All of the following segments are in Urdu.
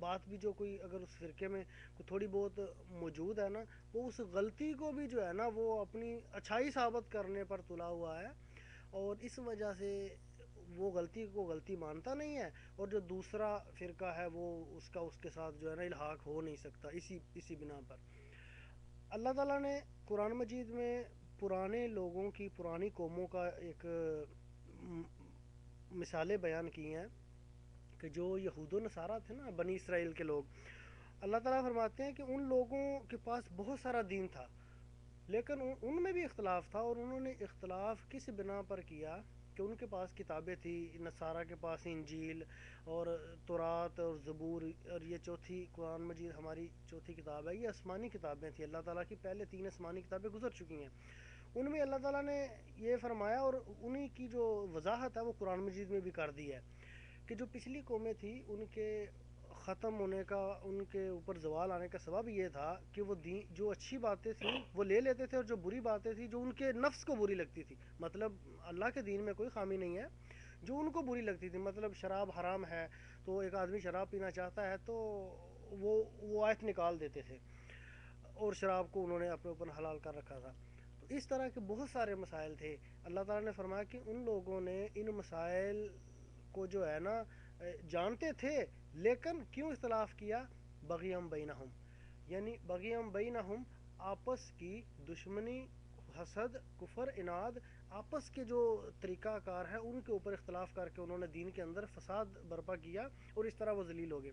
بات بھی جو کوئی اگر اس فرقے میں کوئی تھوڑی بہت موجود ہے نا، وہ اس غلطی کو بھی جو ہے نا وہ اپنی اچھائی ثابت کرنے پر تلا ہوا ہے، اور اس وجہ سے وہ غلطی کو غلطی مانتا نہیں ہے، اور جو دوسرا فرقہ ہے وہ اس کے ساتھ جو ہے نا الحاق ہو نہیں سکتا اسی بنا پر۔ اللہ تعالیٰ نے قرآن مجید میں پرانے لوگوں کی، پرانی قوموں کا ایک مثالیں بیان کی ہیں کہ جو یہود و نصارہ تھے نا، بنی اسرائیل کے لوگ، اللہ تعالیٰ فرماتے ہیں کہ ان لوگوں کے پاس بہت سارا دین تھا، لیکن ان میں بھی اختلاف تھا، اور انہوں نے اختلاف کس بنا پر کیا کہ ان کے پاس کتابیں تھی، نصارہ کے پاس انجیل اور تورات اور زبور، اور یہ چوتھی قرآن مجید ہماری چوتھی کتاب ہے، یہ آسمانی کتابیں تھیں، اللہ تعالیٰ کی پہلے 3 آسمانی کتابیں گزر چکی ہیں، ان میں اللہ تعالیٰ نے یہ فرمایا، اور انہی کی جو وضاحت ہے وہ قرآن مجید میں بھی کر دی ہے کہ جو پچھلی قومیں تھیں ان کے ختم ہونے کا، ان کے اوپر زوال آنے کا سبب یہ تھا کہ وہ دین، جو اچھی باتیں تھیں وہ لے لیتے تھے، اور جو بری باتیں تھیں جو ان کے نفس کو بری لگتی تھی، مطلب اللہ کے دین میں کوئی خامی نہیں ہے، جو ان کو بری لگتی تھی، مطلب شراب حرام ہے تو ایک آدمی شراب پینا چاہتا ہے تو وہ آیت نکال دیتے تھے، اور شراب کو انہوں نے اپنے اوپر حلال کر رکھا تھا۔ تو اس طرح کے بہت سارے مسائل تھے، اللہ تعالیٰ نے فرمایا کہ ان لوگوں نے ان مسائل کو جو ہے نا جانتے تھے، لیکن کیوں اختلاف کیا؟ بغیم بینہم، یعنی بغیم بینہم، آپس کی دشمنی، حسد، کفر، اناد، آپس کے جو طریقہ کار ہے ان کے اوپر اختلاف کر کے انہوں نے دین کے اندر فساد برپا کیا، اور اس طرح وہ ذلیل ہو گئے۔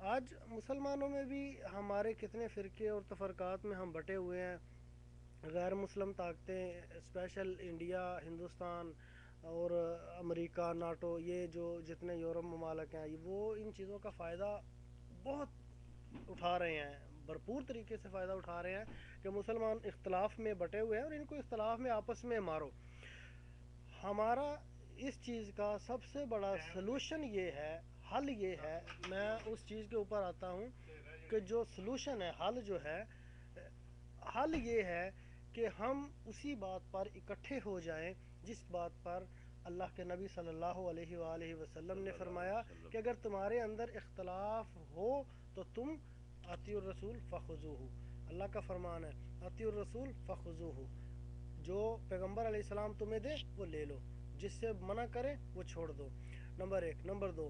آج مسلمانوں میں بھی ہمارے کتنے فرقے اور تفرقات میں ہم بٹے ہوئے ہیں، غیر مسلم طاقتیں، اسپیشل انڈیا، ہندوستان اور امریکہ، ناٹو، یہ جو جتنے یورپ ممالک ہیں، وہ ان چیزوں کا فائدہ بہت اٹھا رہے ہیں، بھرپور طریقے سے فائدہ اٹھا رہے ہیں کہ مسلمان اختلاف میں بٹے ہوئے ہیں اور ان کو اختلاف میں آپس میں مارو۔ ہمارا اس چیز کا سب سے بڑا سلوشن یہ ہے، حل یہ ہے، میں اس چیز کے اوپر آتا ہوں کہ جو سلوشن ہے، حل جو ہے، حل یہ ہے کہ ہم اسی بات پر اکٹھے ہو جائیں جس بات پر اللہ کے نبی صلی اللہ علیہ وآلہ وسلم نے فرمایا کہ اگر تمہارے اندر اختلاف ہو تو تم اطیعوا الرسول فخذوہ، اللہ کا فرمان ہے اطیعوا الرسول فخذوہ، جو پیغمبر علیہ السلام تمہیں دے وہ لے لو، جس سے منع کرے وہ چھوڑ دو، نمبر 1۔ نمبر 2،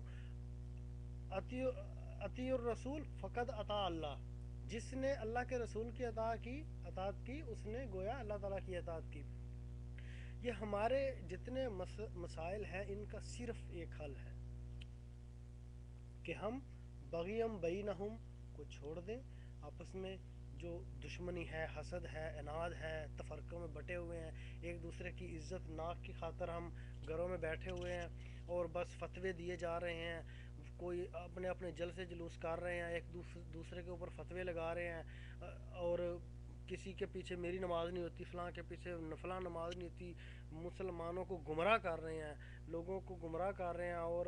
اطیعوا الرسول فقد اطاع اللہ، جس نے اللہ کے رسول کی اطاعت کی اس نے گویا اللہ تعالیٰ کی اطاعت کی۔ یہ ہمارے جتنے مسائل ہیں ان کا صرف ایک حل ہے کہ ہم بغیم بینہم کو چھوڑ دیں، آپس میں جو دشمنی ہے، حسد ہے، اناد ہے، تفرقوں میں بٹے ہوئے ہیں، ایک دوسرے کی عزت ناک کی خاطر ہم گھروں میں بیٹھے ہوئے ہیں اور بس فتوے دیے جا رہے ہیں، کوئی اپنے جلسے جلوس کر رہے ہیں، ایک دوسرے کے اوپر فتوے لگا رہے ہیں، اور کسی کے پیچھے میری نماز نہیں ہوتی، فلاں کے پیچھے فلاں نماز نہیں ہوتی، مسلمانوں کو گمراہ کر رہے ہیں، لوگوں کو گمراہ کر رہے ہیں، اور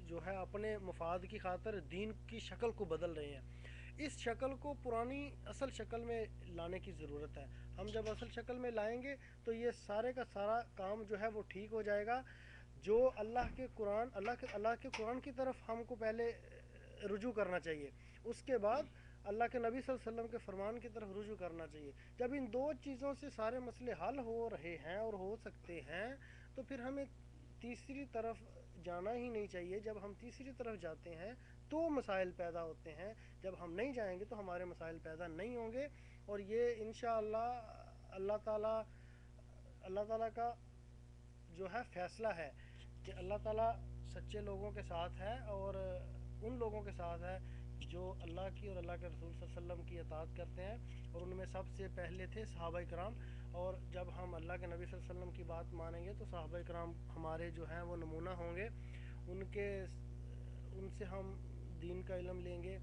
جو ہے اپنے مفاد کی خاطر دین کی شکل کو بدل رہے ہیں۔ اس شکل کو پرانی اصل شکل میں لانے کی ضرورت ہے، ہم جب اصل شکل میں لائیں گے تو یہ سارے کا سارا کام جو ہے وہ ٹھیک ہو جائے گا۔ جو اللہ کے قرآن کی طرف ہم کو پہلے رجوع کرنا چاہیے، اس کے بعد اللہ کے نبی صلی اللہ علیہ وسلم کے فرمان کی طرف رجوع کرنا چاہیے۔ جب ان دو چیزوں سے سارے مسئلے حل ہو رہے ہیں اور ہو سکتے ہیں تو پھر ہمیں تیسری طرف جانا ہی نہیں چاہیے۔ جب ہم تیسری طرف جاتے ہیں تو مسائل پیدا ہوتے ہیں، جب ہم نہیں جائیں گے تو ہمارے مسائل پیدا نہیں ہوں گے، اور یہ انشاءاللہ اللہ تعالیٰ کا جو ہے فیصلہ ہے کہ اللہ تعالیٰ سچے لوگوں کے ساتھ ہے، اور ان لوگوں کے ساتھ ہے جو اللہ کی اور اللہ کے رسول صلی اللہ علیہ وسلم کی اطاعت کرتے ہیں، اور ان میں سب سے پہلے تھے صحابہ کرام، اور جب ہم اللہ کے نبی صلی اللہ علیہ وسلم کی بات مانیں گے تو صحابہ کرام ہمارے جو ہیں وہ نمونہ ہوں گے، ان سے ہم دین کا علم لیں گے۔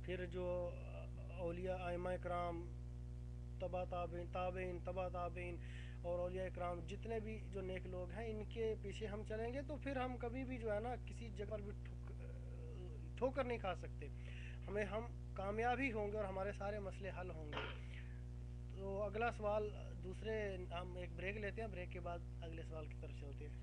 پھر جو اولیاء ائمہ کرام، تبع تابعین تبع تابعین اور اولیاء کرام، جتنے بھی جو نیک لوگ ہیں ان کے پیچھے ہم چلیں گے تو پھر ہم کبھی بھی جو ہے نا کسی جگہ پر بھی ٹھوکر نہیں کھا سکتے، ہم کامیاب ہی ہوں گے اور ہمارے سارے مسئلے حل ہوں گے۔ تو اگلا سوال ہم ایک بریک لیتے ہیں، بریک کے بعد اگلے سوال کی طرف چلتے ہیں۔